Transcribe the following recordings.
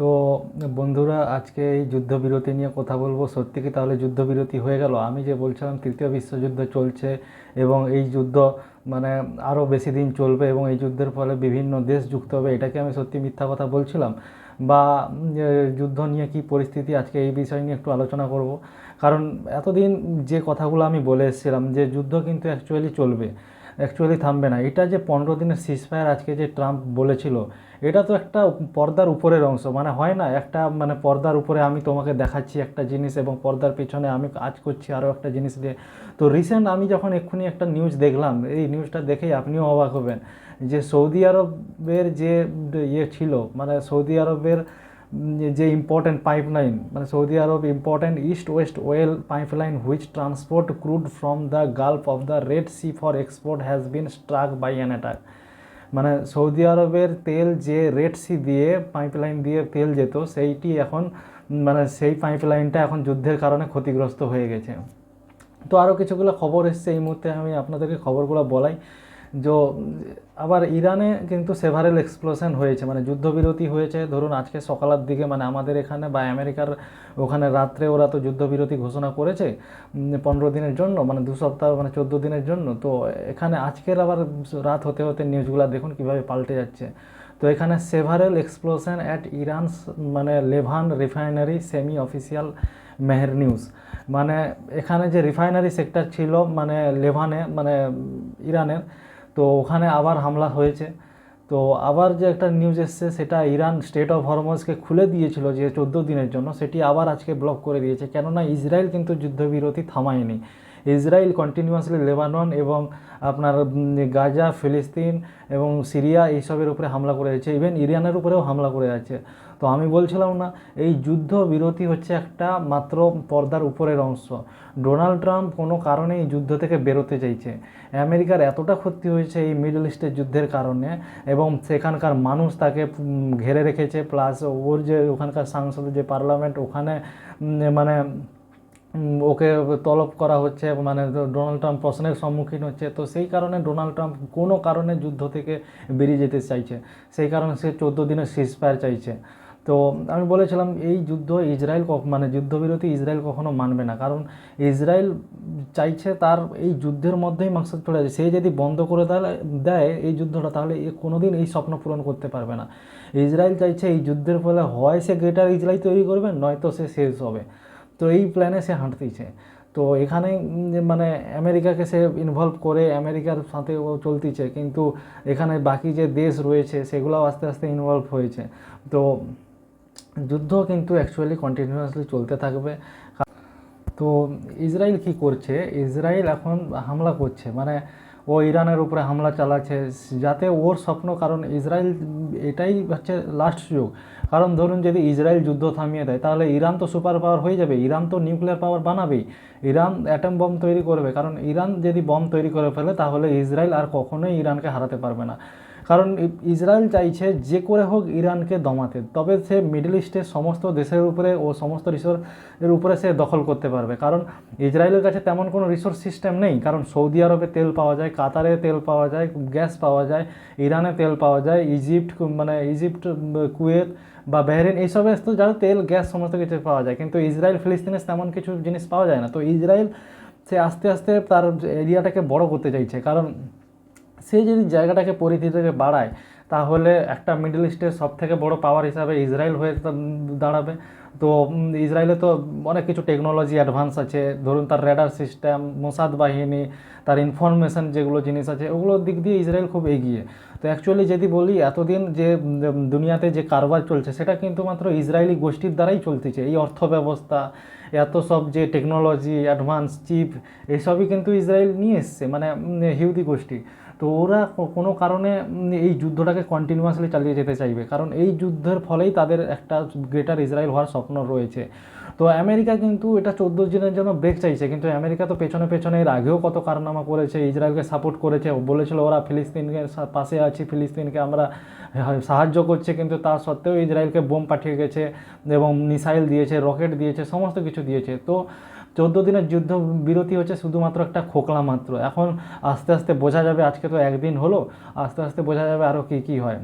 তো বন্ধুরা, আজকে এই যুদ্ধবিরতি নিয়ে কথা বলবো। সত্যি কি তাহলে যুদ্ধবিরতি হয়ে গেল? আমি যে বলছিলাম তৃতীয় বিশ্বযুদ্ধ চলছে এবং এই যুদ্ধ মানে আরও বেশি দিন চলবে এবং এই যুদ্ধের ফলে বিভিন্ন দেশ যুক্ত হবে, এটাকে আমি সত্যি মিথ্যা কথা বলছিলাম? বা যুদ্ধ নিয়ে কি পরিস্থিতি, আজকে এই বিষয় নিয়ে একটু আলোচনা করব। কারণ এতদিন যে কথাগুলো আমি বলে এসেছিলাম যে যুদ্ধ কিন্তু অ্যাকচুয়ালি চলবে, অ্যাকচুয়ালি থামবে না। এটা যে 15 দিনের সিজফায়ার আজকে যে ট্রাম্প বলেছিল, এটা তো একটা পর্দার উপরের অংশ। মানে হয় না, একটা মানে পর্দার উপরে আমি তোমাকে দেখাচ্ছি একটা জিনিস এবং পর্দার পিছনে আমি কাজ করছি আরও একটা জিনিস দিয়ে। তো রিসেন্ট আমি যখন এক্ষুনি একটা নিউজ দেখলাম, এই নিউজটা দেখেই আপনিও অবাক হবেন যে সৌদি আরবের যে ছিল, মানে সৌদি আরবের যে ইম্পর্ট্যান্ট পাইপলাইন, মানে সৌদি আরব important east west oil pipeline which transport crude from the gulf of the red sea for export has been struck by an attack. মানে সৌদি আরবের তেল যে রেড সি দিয়ে পাইপলাইন দিয়ে তেল যেত, সেইটি এখন মানে সেই পাইপলাইনটা এখন যুদ্ধের কারণে ক্ষতিগ্রস্ত হয়ে গেছে। তো আরও কিছুগুলো খবর এসছে, এই মুহূর্তে আমি আপনাদেরকে খবরগুলো বলাই। যে আবার ইরানে কিন্তু সেভারেল এক্সপ্লোশন হয়েছে, মানে যুদ্ধবিরতি হয়েছে। ধরুন আজকে সকালের দিকে, মানে আমাদের এখানে বা আমেরিকার ওখানে রাত্রে ওরা তো যুদ্ধবিরতি ঘোষণা করেছে 15 দিনের জন্য, মানে 2 সপ্তাহ, মানে 14 দিনের জন্য। তো এখানে আজকের আবার রাত হতে হতে নিউজগুলো দেখুন কীভাবে পাল্টে যাচ্ছে। তো এখানে সেভারেল এক্সপ্লোশন অ্যাট ইরানস মানে Lavan refinery semi official Mehr news. মানে এখানে যে রিফাইনারি সেক্টর ছিল মানে লেভানে, মানে ইরানের, তো ওখানে আবার হামলা হয়েছে। তো আবার যে একটা নিউজ এসছে, সেটা ইরান স্টেট অফ হরমোজকে খুলে দিয়েছিল যে 14 দিনের জন্য, সেটি আবার আজকে ব্লক করে দিয়েছে। কেননা ইসরায়েল কিন্তু যুদ্ধবিরতি থামায়নি। ইসরায়েল কন্টিনিউয়াসলি লেবানন এবং আপনার গাজা, ফিলিস্তিন এবং সিরিয়া এইসবের উপরে হামলা করে যাচ্ছে, ইভেন ইরানের উপরেও হামলা করে যাচ্ছে। তো আমি বলছিলাম না, এই যুদ্ধ বিরতি হচ্ছে একটা মাত্র পর্দার উপরের অংশ। ডোনাল্ড ট্রাম্প কোনো কারণে এই যুদ্ধ থেকে বেরোতে চাইছে। আমেরিকার এতটা ক্ষতি হয়েছে এই মিডল ইস্টের যুদ্ধের কারণে, এবং সেখানকার মানুষ তাকে ঘেরে রেখেছে, প্লাস ওর যে ওখানকার সাংসদের যে পার্লামেন্ট, ওখানে মানে ওকে তলব করা হচ্ছে, মানে ডোনাল্ড ট্রাম্প প্রশ্নের সম্মুখীন হচ্ছে। তো সেই কারণে ডোনাল্ড ট্রাম্প কোনো কারণে যুদ্ধ থেকে বেরিয়ে যেতে চাইছে, সেই কারণে সে 14 দিনের সিজফায়ার চাইছে। তো আমি বলেছিলাম এই যুদ্ধ ইসরায়েল মানে যুদ্ধবিরতি ইসরায়েল কখনো মানবে না, কারণ ইসরায়েল চাইছে তার এই যুদ্ধের মধ্যেই মাকসাদ চলে আছে। সে যদি বন্ধ করে দেয় এই যুদ্ধটা, তাহলে এ কোনোদিন এই স্বপ্ন পূরণ করতে পারবে না। ইসরায়েল চাইছে এই যুদ্ধের ফলে হয় সে গ্রেটার ইসরায়েল তৈরি করবে, নয়তো সে শেষ হবে। তো এই প্ল্যানে সে হাঁটতেইছে। তো এখানে মানে আমেরিকাকে সে ইনভলভ করে আমেরিকার সাথে ও চলতেছে, কিন্তু এখানে বাকি যে দেশ রয়েছে সেগুলোও আস্তে আস্তে ইনভলভ হয়েছে। তো যুদ্ধ কিন্তু অ্যাকচুয়ালি কন্টিনিউয়াসলি চলতে থাকবে। তো ইসরায়েল কি করছে, ইসরায়েল এখন হামলা করছে, মানে ও ইরানের উপরে হামলা চালাচ্ছে যাতে ওর স্বপ্ন, কারণ ইসরায়েল এটাই হচ্ছে লাস্ট যুগ। কারণ ধরুন যদি ইসরায়েল যুদ্ধ থামিয়ে দেয়, তাহলে ইরান তো সুপার পাওয়ার হয়ে যাবে, ইরান তো নিউক্লিয়ার পাওয়ার বানাবেই, ইরান অ্যাটম বম তৈরি করবে। কারণ ইরান যদি বম তৈরি করে ফেলে, তাহলে ইসরায়েল আর কখনোই ইরানকে হারাতে পারবে না। কারণ ইসরায়েল চাইছে যে করে হোক ইরানকে দমাতে, তবে সে মিডল ইস্টের সমস্ত দেশের উপরে ও সমস্ত রিসোর্সের উপরে সে দখল করতে পারবে। কারণ ইসরায়েলের কাছে তেমন কোনো রিসোর্স সিস্টেম নেই, কারণ সৌদি আরবে তেল পাওয়া যায়, কাতারে তেল পাওয়া যায়, গ্যাস পাওয়া যায়, ইরানে তেল পাওয়া যায়, ইজিপ্ট, কুয়েত বা বাহরেইন, এইসবে তো যারা তেল গ্যাস সমস্ত কিছু পাওয়া যায়। কিন্তু ইসরায়েল ফিলিস্তিনে তেমন কিছু জিনিস পাওয়া যায় না। তো ইসরায়েল সে আস্তে আস্তে তার এরিয়াটাকে বড় করতে চাইছে, কারণ সে যদি জায়গাটাকে পরিধিটাকে বাড়ায়, তাহলে একটা মিডল ইস্টের সবথেকে বড় পাওয়ার হিসাবে ইসরায়েল হয়ে দাঁড়াবে। তো ইসরায়েলে তো অনেক কিছু টেকনোলজি অ্যাডভান্স আছে, ধরুন তার রেডার সিস্টেম, মোসাদ বাহিনী, তার ইনফরমেশন যেগুলো জিনিস আছে, ওগুলোর দিক দিয়ে ইসরায়েল খুব এগিয়ে। তো অ্যাকচুয়ালি যদি বলি, এতদিন যে দুনিয়াতে যে কারবার চলছে, সেটা কিন্তু মাত্র ইসরায়েলি গোষ্ঠীর দ্বারাই চলতেছে। এই অর্থব্যবস্থা, এত সব যে টেকনোলজি অ্যাডভান্স চিপ, এসবই কিন্তু ইসরায়েল নিয়ে এসছে, মানে হিউদি গোষ্ঠী। তো ওরা কোনো কারণে এই যুদ্ধটাকে কন্টিনিউয়াসলি চালিয়ে যেতে চাইবে, কারণ এই যুদ্ধের ফলেই তাদের একটা গ্রেটার ইসরায়েল হওয়ার স্বপ্ন রয়েছে। তো আমেরিকা কিন্তু এটা 14 দিনের জন্য ব্রেক চাইছে, কিন্তু আমেরিকা তো পেছনে পেছনে এর আগেও কত কারনামা করেছে, ইসরায়েলকে সাপোর্ট করেছে, বলেছিল ওরা ফিলিস্তিনের পাশে আছে, ফিলিস্তিনকে আমরা সাহায্য করছে, কিন্তু তা সত্ত্বেও ইসরায়েলকে বোম পাঠিয়ে গেছে এবং মিসাইল দিয়েছে, রকেট দিয়েছে, সমস্ত কিছু দিয়েছে। তো 14 দিনের যুদ্ধ বিরতি হচ্ছে শুধুমাত্র একটা খোকলা মাত্র। এখন আস্তে আস্তে বোঝা যাবে, আজকে তো একদিন হলো, আস্তে আস্তে বোঝা যাবে আরও কী কী হয়।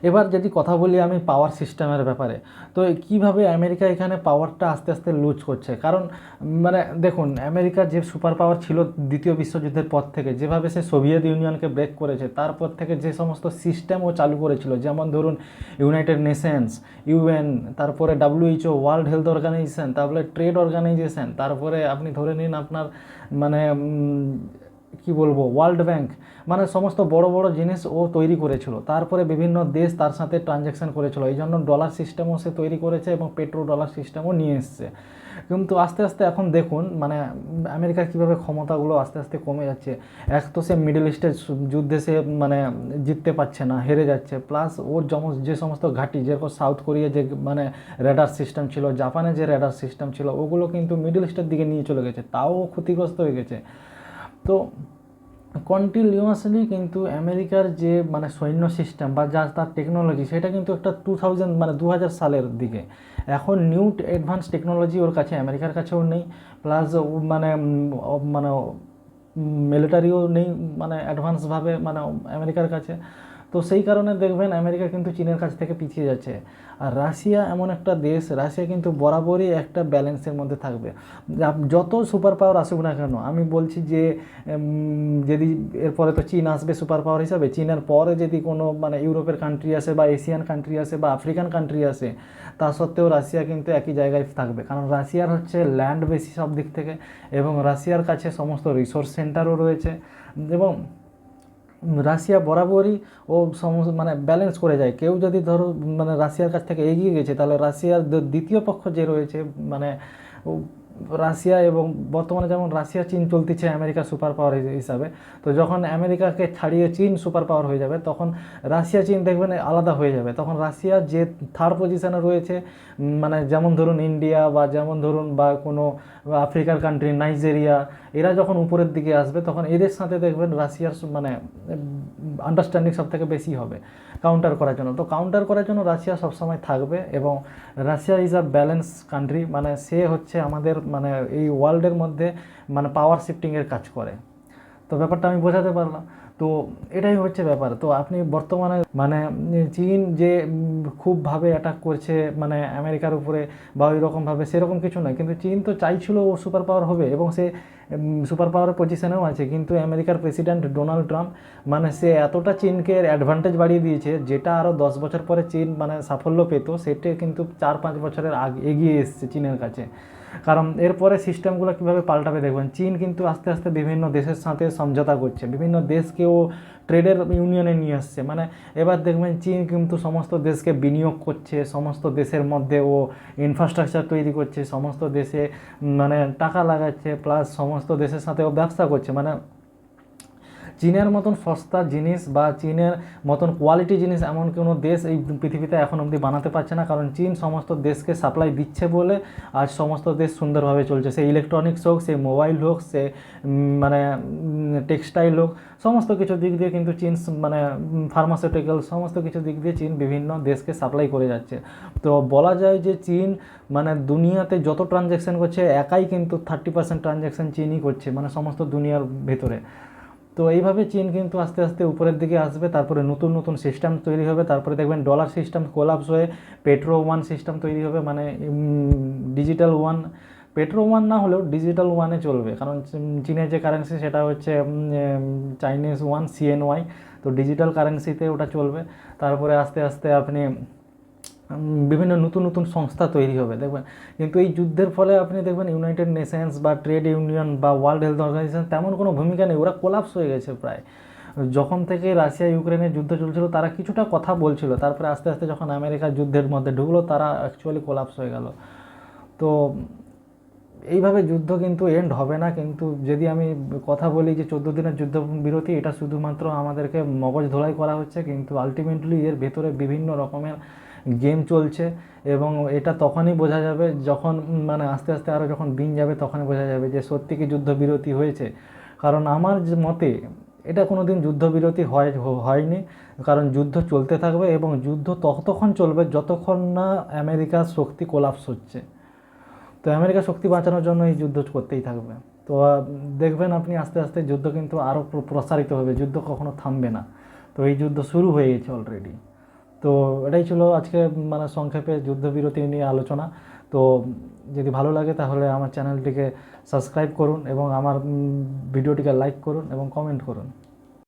এবার যদি কথা বলি আমি পাওয়ার সিস্টেমের ব্যাপারে, তো কিভাবে আমেরিকা এখানে পাওয়ারটা আস্তে আস্তে লুজ করছে। কারণ মানে দেখুন, আমেরিকা যে সুপার পাওয়ার ছিল দ্বিতীয় বিশ্বযুদ্ধের পর থেকে, যেভাবে সে সোভিয়েত ইউনিয়নকে ব্রেক করেছে, তারপর থেকে যে সমস্ত সিস্টেম ও চালু করেছিল, যেমন ধরুন ইউনাইটেড নেশনস, ইউএন, তারপরে WHO, ওয়ার্ল্ড হেলথ অর্গানাইজেশন, তারপরে ট্রেড অর্গানাইজেশন, তারপরে আপনি ধরে নিন আপনার মানে কি বলবো, ওয়ার্ল্ড ব্যাংক, মানে সমস্ত বড় বড় জিনিস ও তৈরি করেছিল। তারপরে বিভিন্ন দেশ তার সাথে ট্রানজ্যাকশন করেছিল, এই জন্য ডলার সিস্টেমও সে তৈরি করেছে এবং পেট্রো ডলার সিস্টেমও নিয়ে এসছে। কিন্তু আস্তে আস্তে এখন দেখুন মানে আমেরিকার কীভাবে ক্ষমতাগুলো আস্তে আস্তে কমে যাচ্ছে। এক তো সে মিডল ইস্টের যুদ্ধে সে মানে জিততে পারছে না, হেরে যাচ্ছে, প্লাস ওর যে সমস্ত ঘাঁটি, যেরকম সাউথ কোরিয়া যে মানে রেডার সিস্টেম ছিল, জাপানে যে রেডার সিস্টেম ছিল, ওগুলো কিন্তু মিডল ইস্টের দিকে নিয়ে চলে গেছে, তাও ক্ষতিগ্রস্ত হয়ে গেছে। তো কন্টিনিউয়াসলি কিন্তু আমেরিকার যে মানে সৈন্য সিস্টেম বা যা তার টেকনোলজি, সেটা কিন্তু একটা 2000 সালের দিকে। এখন নিউ অ্যাডভান্স টেকনোলজি ওর কাছে, আমেরিকার কাছেও নেই, প্লাস মানে মানে মিলিটারিও নেই মানে অ্যাডভান্সভাবে মানে আমেরিকার কাছে। তো সেই কারণে দেখবেন আমেরিকা কিন্তু চীনের কাছ থেকে পিছিয়ে যাচ্ছে। আর রাশিয়া এমন একটা দেশ, রাশিয়া কিন্তু বরাবরই একটা ব্যালেন্সের মধ্যে থাকবে। যত সুপার পাওয়ার আসুক না কেন, আমি বলছি যে যদি এরপরে তো চীন আসবে সুপার পাওয়ার হিসাবে, চীনের পরে যদি কোনো মানে ইউরোপের কান্ট্রি আসে বা এশিয়ান কান্ট্রি আসে বা আফ্রিকান কান্ট্রি আসে, তা সত্ত্বেও রাশিয়া কিন্তু একই জায়গায় থাকবে। কারণ রাশিয়ার হচ্ছে ল্যান্ড বেশি সব দিক থেকে, এবং রাশিয়ার কাছে সমস্ত রিসোর্স সেন্টারও রয়েছে, এবং রাশিয়া বরাবরই ও সমস্ত মানে ব্যালেন্স করে যায়। কেউ যদি ধরো মানে রাশিয়ার কাছ থেকে এগিয়ে গেছে, তাহলে রাশিয়ার দ্বিতীয় পক্ষ যে রয়েছে মানে রাশিয়া, এবং বর্তমানে যেমন রাশিয়া চীন চলতেছে আমেরিকা সুপার পাওয়ার হিসাবে, তো যখন আমেরিকাকে ছাড়িয়ে চীন সুপার পাওয়ার হয়ে যাবে, তখন রাশিয়া চীন দেখবেন আলাদা হয়ে যাবে। তখন রাশিয়া যে থার্ড পজিশনে রয়েছে, মানে যেমন ধরুন ইন্ডিয়া বা যেমন ধরুন বা কোনো আফ্রিকার কান্ট্রি নাইজেরিয়া, এরা যখন উপরের দিকে আসবে, তখন এদের সাথে দেখবেন রাশিয়ার মানে আন্ডারস্ট্যান্ডিং সব থেকে বেশি হবে কাউন্টার করার জন্য। তো কাউন্টার করার জন্য রাশিয়া সবসময় থাকবে, এবং Russia is a balance country, মানে সে হচ্ছে আমাদের মানে এই ওয়ার্ল্ডের মধ্যে মানে পাওয়ার শিফটিংয়ের কাজ করে। তো ব্যাপারটা আমি বোঝাতে পারলাম। তো এটাই হচ্ছে ব্যাপার। তো আপনি বর্তমানে মানে চীন যে খুবভাবে অ্যাটাক করছে মানে আমেরিকার উপরে বা ওই রকমভাবে, সেরকম কিছু নয়। কিন্তু চীন তো চাইছিল ও সুপার পাওয়ার হবে, এবং সে সুপার পাওয়ারের পজিশনেও আছে। কিন্তু আমেরিকার প্রেসিডেন্ট ডোনাল্ড ট্রাম্প মানে সে এতটা চীনকে অ্যাডভান্টেজ বাড়িয়ে দিয়েছে, যেটা আরও 10 বছর পরে চীন মানে সাফল্য পেত, সেটা কিন্তু 4-5 বছরের আগে এগিয়ে এসছে চীনের কাছে। কারণ এরপরে সিস্টেমগুলো কীভাবে পাল্টাবে দেখবেন। চীন কিন্তু আস্তে আস্তে বিভিন্ন দেশের সাথে সমঝোতা করছে, বিভিন্ন দেশকেও ট্রেডের ইউনিয়নে নিয়ে আসছে। মানে এবার দেখবেন চীন কিন্তু সমস্ত দেশকে বিনিয়োগ করছে, সমস্ত দেশের মধ্যে ও ইনফ্রাস্ট্রাকচার তৈরি করছে, সমস্ত দেশে মানে টাকা লাগাচ্ছে, প্লাস সমস্ত দেশের সাথে ও ব্যবসা করছে। মানে চীনের মতন সস্তা জিনিস বা চীনের মতন কোয়ালিটি জিনিস এমন কোনো দেশ এই পৃথিবীতে এখন অবধি বানাতে পারছে না। কারণ চীন সমস্ত দেশকে সাপ্লাই দিচ্ছে বলে আজ সমস্ত দেশ সুন্দরভাবে চলছে। সে ইলেকট্রনিক্স হোক, সে মোবাইল হোক, সে মানে টেক্সটাইল হোক, সমস্ত কিছু দিক দিয়ে কিন্তু চীন মানে ফার্মাসিউটিক্যাল, সমস্ত কিছু দিক দিয়ে চীন বিভিন্ন দেশকে সাপ্লাই করে যাচ্ছে। তো বলা যায় যে চীন মানে দুনিয়াতে যত ট্রানজ্যাকশান করছে, একাই কিন্তু 30% ট্রানজ্যাকশান চীনই করছে, মানে সমস্ত দুনিয়ার ভেতরে। তো এইভাবে চীন কিন্তু আস্তে আস্তে উপরের দিকে আসবে, তারপরে নতুন নতুন সিস্টেম তৈরি হবে, তারপরে দেখবেন ডলার সিস্টেম কোলাপস হয়ে পেট্রো ওয়ান সিস্টেম তৈরি হবে, মানে ডিজিটাল ওয়ান। পেট্রো ওয়ান না হলেও ডিজিটাল ওয়ানে চলবে, কারণ চীনের যে কারেন্সি সেটা হচ্ছে চাইনিজ ওয়ান, CNY। তো ডিজিটাল কারেন্সিতে ওটা চলবে। তারপরে আস্তে আস্তে আপনি বিভিন্ন নতুন নতুন সংস্থা তৈরি হবে দেখবেন। কিন্তু এই যুদ্ধের ফলে আপনি দেখবেন ইউনাইটেড নেশনস বা ট্রেড ইউনিয়ন বা ওয়ার্ল্ড হেলথ অর্গানাইজেশন তেমন কোনো ভূমিকা নেই, ওরা কোলাপস হয়ে গেছে প্রায়। যখন থেকে রাশিয়া ইউক্রেনের যুদ্ধ চলছিল তারা কিছুটা কথা বলছিল, তারপরে আস্তে আস্তে যখন আমেরিকা যুদ্ধের মধ্যে ঢুকলো, তারা অ্যাকচুয়ালি কোলাপস হয়ে গেল। তো এইভাবে যুদ্ধ কিন্তু এন্ড হবে না। কিন্তু যদি আমি কথা বলি যে 14 দিনের যুদ্ধ বিরতি, এটা শুধুমাত্র আমাদেরকে মগজ ধোলাই করা হচ্ছে, কিন্তু আলটিমেটলি এর ভেতরে বিভিন্ন রকমের গেম চলছে। এবং এটা তখনই বোঝা যাবে যখন মানে আস্তে আস্তে আরও যখন দিন যাবে, তখনই বোঝা যাবে যে সত্যি কি যুদ্ধবিরতি হয়েছে। কারণ আমার যে মতে এটা কোনো দিন যুদ্ধবিরতি হয়নি, কারণ যুদ্ধ চলতে থাকবে, এবং যুদ্ধ ততক্ষণ চলবে যতক্ষণ না আমেরিকার শক্তি কোলাপস হচ্ছে। তো আমেরিকার শক্তি বাঁচানোর জন্য এই যুদ্ধ করতেই থাকবে। তো দেখবেন আপনি আস্তে আস্তে যুদ্ধ কিন্তু আরও প্রসারিত হবে, যুদ্ধ কখনো থামবে না। তো এই যুদ্ধ শুরু হয়ে গেছে অলরেডি। তো এটাই ছিল আজকে মানে সংক্ষেপে যুদ্ধবিরতি নিয়ে আলোচনা। তো যদি ভালো লাগে তাহলে আমার চ্যানেলটিকে সাবস্ক্রাইব করুন এবং আমার ভিডিওটিকে লাইক করুন এবং কমেন্ট করুন।